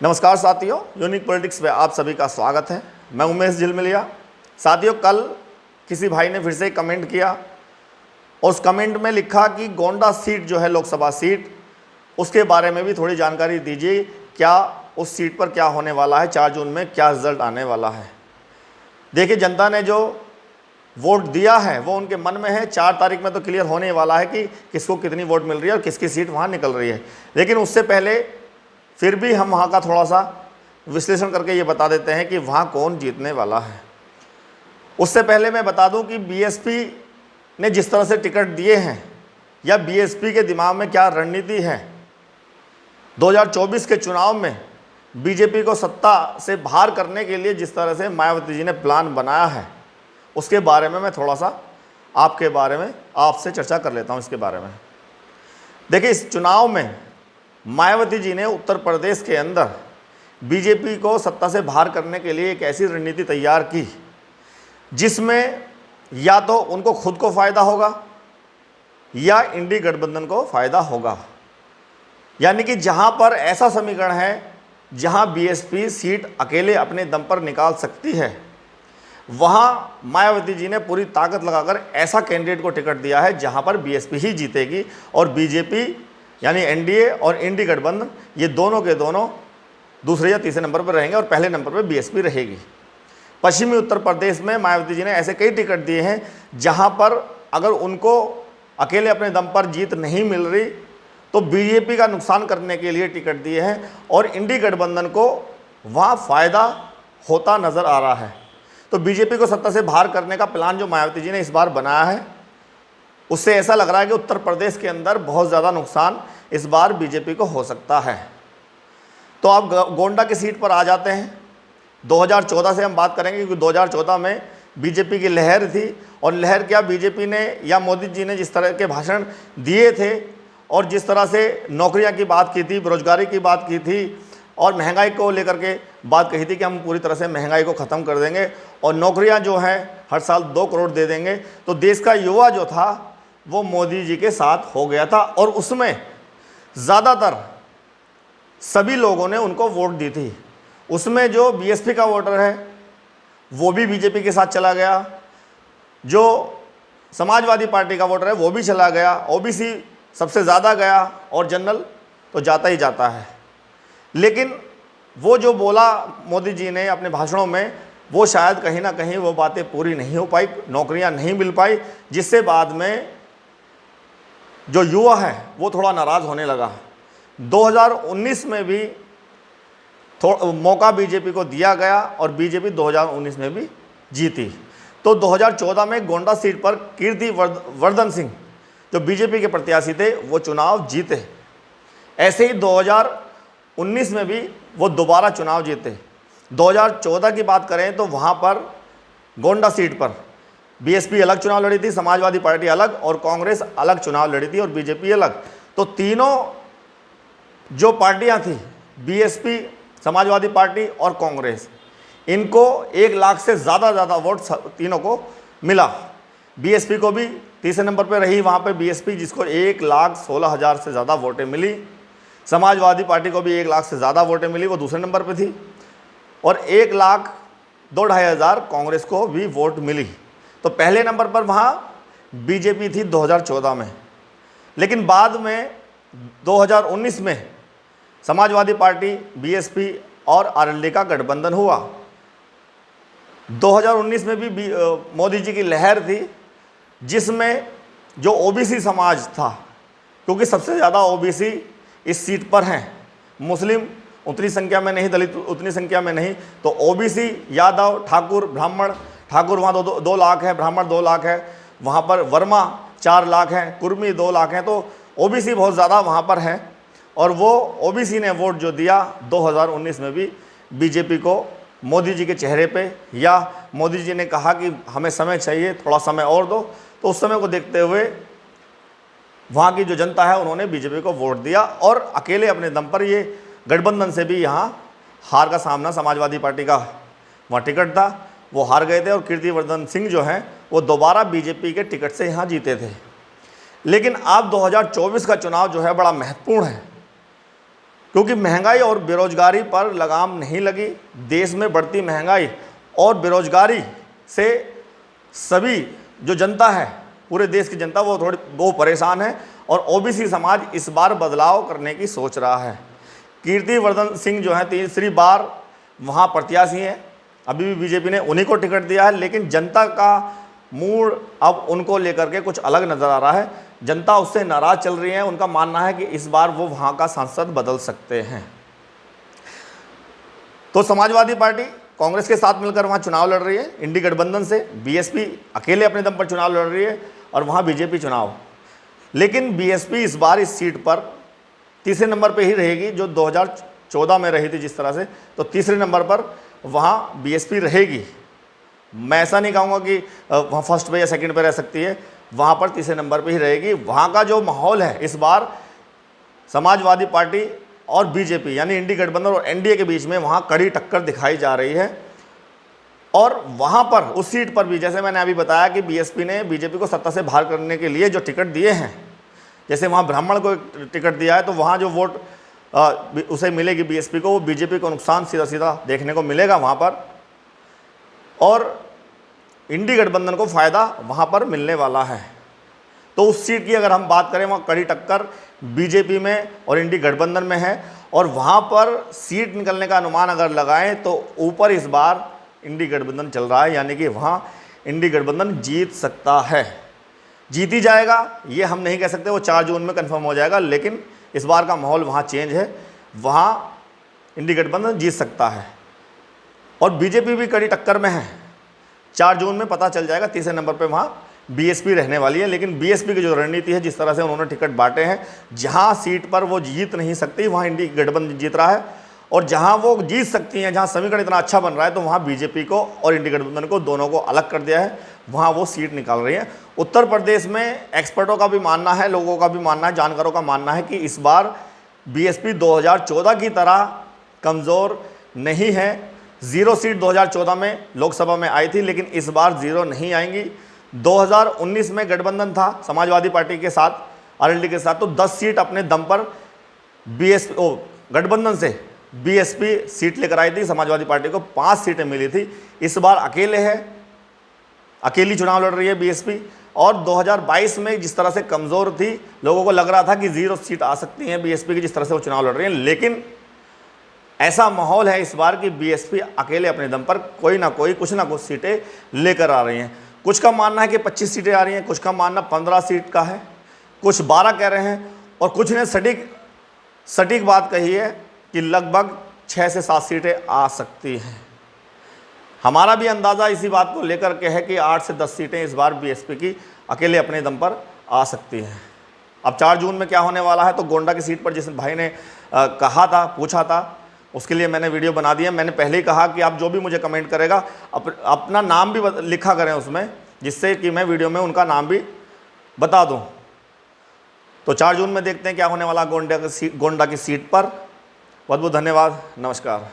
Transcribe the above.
नमस्कार साथियों, unique politics में आप सभी का स्वागत है। मैं उमेश झिलमिलिया। साथियों, कल किसी भाई ने फिर से कमेंट किया और उस कमेंट में लिखा कि गोंडा सीट जो है लोकसभा सीट, उसके बारे में भी थोड़ी जानकारी दीजिए। क्या उस सीट पर क्या होने वाला है, 4 जून में क्या रिजल्ट आने वाला है। देखिए, जनता ने जो वोट दिया है वो उनके मन में है। 4 तारीख में तो क्लियर होने वाला है कि किसको कितनी वोट मिल रही है और किसकी सीट वहाँ निकल रही है। लेकिन उससे पहले फिर भी हम वहाँ का थोड़ा सा विश्लेषण करके ये बता देते हैं कि वहाँ कौन जीतने वाला है। उससे पहले मैं बता दूं कि बीएसपी ने जिस तरह से टिकट दिए हैं या बीएसपी के दिमाग में क्या रणनीति है, 2024 के चुनाव में बीजेपी को सत्ता से बाहर करने के लिए जिस तरह से मायावती जी ने प्लान बनाया है, उसके बारे में मैं थोड़ा सा आपसे चर्चा कर लेता हूँ। इसके बारे में देखिए, इस चुनाव में मायावती जी ने उत्तर प्रदेश के अंदर बीजेपी को सत्ता से बाहर करने के लिए एक ऐसी रणनीति तैयार की जिसमें या तो उनको खुद को फ़ायदा होगा या इंडी गठबंधन को फ़ायदा होगा। यानी कि जहां पर ऐसा समीकरण है जहां बीएसपी सीट अकेले अपने दम पर निकाल सकती है, वहां मायावती जी ने पूरी ताकत लगाकर ऐसा कैंडिडेट को टिकट दिया है जहां पर बीएसपी ही जीतेगी और बीजेपी यानी एनडीए और इंडी गठबंधन ये दोनों के दोनों दूसरे या तीसरे नंबर पर रहेंगे और पहले नंबर पर बीएसपी रहेगी। पश्चिमी उत्तर प्रदेश में मायावती जी ने ऐसे कई टिकट दिए हैं जहां पर अगर उनको अकेले अपने दम पर जीत नहीं मिल रही तो बीजेपी का नुकसान करने के लिए टिकट दिए हैं और इंडी गठबंधन को वहाँ फ़ायदा होता नज़र आ रहा है। तो बीजेपी को सत्ता से बाहर करने का प्लान जो मायावती जी ने इस बार बनाया है, उससे ऐसा लग रहा है कि उत्तर प्रदेश के अंदर बहुत ज़्यादा नुकसान इस बार बीजेपी को हो सकता है। तो आप गोंडा की सीट पर आ जाते हैं। 2014 से हम बात करेंगे क्योंकि 2014 में बीजेपी की लहर थी और लहर क्या, बीजेपी ने या मोदी जी ने जिस तरह के भाषण दिए थे और जिस तरह से नौकरियां की बात की थी, बेरोजगारी की बात की थी और महंगाई को लेकर के बात कही थी कि हम पूरी तरह से महंगाई को ख़त्म कर देंगे और नौकरियां जो हैं हर साल 2 करोड़ दे देंगे। तो देश का युवा जो था वो मोदी जी के साथ हो गया था और उसमें ज़्यादातर सभी लोगों ने उनको वोट दी थी। उसमें जो बीएसपी का वोटर है वो भी बीजेपी के साथ चला गया, जो समाजवादी पार्टी का वोटर है वो भी चला गया, ओबीसी सबसे ज़्यादा गया और जनरल तो जाता ही जाता है। लेकिन वो जो बोला मोदी जी ने अपने भाषणों में, वो शायद कहीं ना कहीं वो बातें पूरी नहीं हो पाई, नौकरियां नहीं मिल पाई, जिससे बाद में जो युवा है वो थोड़ा नाराज़ होने लगा। 2019 में भी मौका बीजेपी को दिया गया और बीजेपी 2019 में भी जीती। तो 2014 में गोंडा सीट पर कीर्ति वर्धन सिंह जो बीजेपी के प्रत्याशी थे वो चुनाव जीते। ऐसे ही 2019 में भी वो दोबारा चुनाव जीते। 2014 की बात करें तो वहाँ पर गोंडा सीट पर बीएसपी अलग चुनाव लड़ी थी, समाजवादी पार्टी अलग और कांग्रेस अलग चुनाव लड़ी थी और बीजेपी अलग। तो तीनों जो पार्टियां थी, बीएसपी, समाजवादी पार्टी और कांग्रेस, इनको 1 लाख से ज़्यादा वोट तीनों को मिला। बीएसपी को भी तीसरे नंबर पर रही वहाँ पे बीएसपी, जिसको 1,16,000 से ज़्यादा वोटें मिली। समाजवादी पार्टी को भी 1 लाख से ज़्यादा वोटें मिली, वो दूसरे नंबर पर थी और 1,02,500 कांग्रेस को भी वोट मिली। तो पहले नंबर पर वहाँ बीजेपी थी 2014 में। लेकिन बाद में 2019 में समाजवादी पार्टी, बीएसपी और आरएलडी का गठबंधन हुआ। 2019 में भी मोदी जी की लहर थी जिसमें जो ओबीसी समाज था, क्योंकि सबसे ज़्यादा ओबीसी इस सीट पर हैं, मुस्लिम उतनी संख्या में नहीं, दलित उतनी संख्या में नहीं, तो ओबीसी, यादव, ठाकुर, ब्राह्मण, ठाकुर वहाँ 2 लाख है, ब्राह्मण 2 लाख है, वहाँ पर वर्मा 4 लाख हैं, कुर्मी 2 लाख हैं। तो ओबीसी बहुत ज़्यादा वहाँ पर है और वो ओबीसी ने वोट जो दिया 2019 में भी बीजेपी को, मोदी जी के चेहरे पे, या मोदी जी ने कहा कि हमें समय चाहिए, थोड़ा समय और दो, तो उस समय को देखते हुए वहाँ की जो जनता है उन्होंने बीजेपी को वोट दिया और अकेले अपने दम पर ये गठबंधन से भी यहाँ हार का सामना, समाजवादी पार्टी का वहाँ टिकट था वो हार गए थे और कीर्तिवर्धन सिंह जो हैं वो दोबारा बीजेपी के टिकट से यहाँ जीते थे। लेकिन अब 2024 का चुनाव जो है बड़ा महत्वपूर्ण है क्योंकि महंगाई और बेरोजगारी पर लगाम नहीं लगी। देश में बढ़ती महंगाई और बेरोजगारी से सभी जो जनता है, पूरे देश की जनता वो परेशान है और ओबीसी समाज इस बार बदलाव करने की सोच रहा है। कीर्तिवर्धन सिंह जो है तीसरी बार वहाँ प्रत्याशी हैं, अभी भी बीजेपी ने उन्हीं को टिकट दिया है, लेकिन जनता का मूड अब उनको लेकर के कुछ अलग नज़र आ रहा है। जनता उससे नाराज़ चल रही है। उनका मानना है कि इस बार वो वहाँ का सांसद बदल सकते हैं। तो समाजवादी पार्टी कांग्रेस के साथ मिलकर वहाँ चुनाव लड़ रही है, इंडी गठबंधन से बीएसपी अकेले अपने दम पर चुनाव लड़ रही है और वहाँ बीजेपी चुनाव। लेकिन बीएसपी इस बार इस सीट पर तीसरे नंबर पर ही रहेगी, जो 2014 में रही थी जिस तरह से, तो तीसरे नंबर पर वहाँ बीएसपी रहेगी। मैं ऐसा नहीं कहूँगा कि वहाँ फर्स्ट पे या सेकंड पे रह सकती है, वहाँ पर तीसरे नंबर पे ही रहेगी। वहाँ का जो माहौल है इस बार समाजवादी पार्टी और बीजेपी यानी इंडी गठबंधन और एनडीए के बीच में वहाँ कड़ी टक्कर दिखाई जा रही है। और वहाँ पर उस सीट पर भी जैसे मैंने अभी बताया कि बीएसपी ने बीजेपी को सत्ता से बाहर करने के लिए जो टिकट दिए हैं, जैसे वहाँ ब्राह्मण को टिकट दिया है तो वहाँ जो वोट उसे मिलेगी बीएसपी को, वो बीजेपी को नुकसान सीधा सीधा देखने को मिलेगा वहाँ पर, और इंडी गठबंधन को फ़ायदा वहाँ पर मिलने वाला है। तो उस सीट की अगर हम बात करें, वहाँ कड़ी टक्कर बीजेपी में और इंडी गठबंधन में है, और वहाँ पर सीट निकलने का अनुमान अगर लगाएं तो ऊपर इस बार इंडी गठबंधन चल रहा है, यानी कि वहाँ इंडी गठबंधन जीत सकता है। जीत ही जाएगा ये हम नहीं कह सकते, वो 4 जून में कन्फर्म हो जाएगा, लेकिन इस बार का माहौल वहाँ चेंज है, वहाँ इंडी गठबंधन जीत सकता है। और बीजेपी भी कड़ी टक्कर में है, 4 जून में पता चल जाएगा, तीसरे नंबर पे वहाँ बीएसपी रहने वाली है। लेकिन बीएसपी की जो रणनीति है, जिस तरह से उन्होंने टिकट बांटे हैं, जहाँ सीट पर वो जीत नहीं सकती वहाँ इंडी गठबंधन जीत रहा है, और जहाँ वो जीत सकती हैं, जहाँ समीकरण इतना अच्छा बन रहा है, तो वहाँ बीजेपी को और इंडी गठबंधन को दोनों को अलग कर दिया है, वहाँ वो सीट निकाल रही है। उत्तर प्रदेश में एक्सपर्टों का भी मानना है, लोगों का भी मानना है, जानकारों का मानना है कि इस बार बीएसपी 2014 की तरह कमज़ोर नहीं है। 0 सीट 2014 में लोकसभा में आई थी, लेकिन इस बार 0 नहीं आएंगी। 2019 में गठबंधन था समाजवादी पार्टी के साथ, आरएलडी के साथ, तो 10 सीट अपने दम पर गठबंधन से बीएसपी सीट लेकर आई थी। समाजवादी पार्टी को 5 सीटें मिली थी। इस बार अकेले है, अकेली चुनाव लड़ रही है बीएसपी। और 2022 में जिस तरह से कमज़ोर थी, लोगों को लग रहा था कि 0 सीट आ सकती हैं बीएसपी की, जिस तरह से वो चुनाव लड़ रही है, लेकिन ऐसा माहौल है इस बार कि बीएसपी अकेले अपने दम पर कोई ना कोई कुछ ना कुछ सीटें लेकर आ रही हैं। कुछ का मानना है कि 25 सीटें आ रही हैं, कुछ का मानना 15 सीट का है, कुछ 12 कह रहे हैं, और कुछ ने सटीक बात कही है कि लगभग 6 से 7 सीटें आ सकती हैं। हमारा भी अंदाज़ा इसी बात को लेकर के है कि 8 से 10 सीटें इस बार बीएसपी की अकेले अपने दम पर आ सकती हैं। अब 4 जून में क्या होने वाला है, तो गोंडा की सीट पर जिस भाई ने कहा था, पूछा था, उसके लिए मैंने वीडियो बना दिया। मैंने पहले ही कहा कि आप जो भी मुझे कमेंट करेगा अपना नाम भी लिखा करें उसमें, जिससे कि मैं वीडियो में उनका नाम भी बता दूं। तो 4 जून में देखते हैं क्या होने वाला गोंडा की सीट पर। बहुत बहुत धन्यवाद, नमस्कार।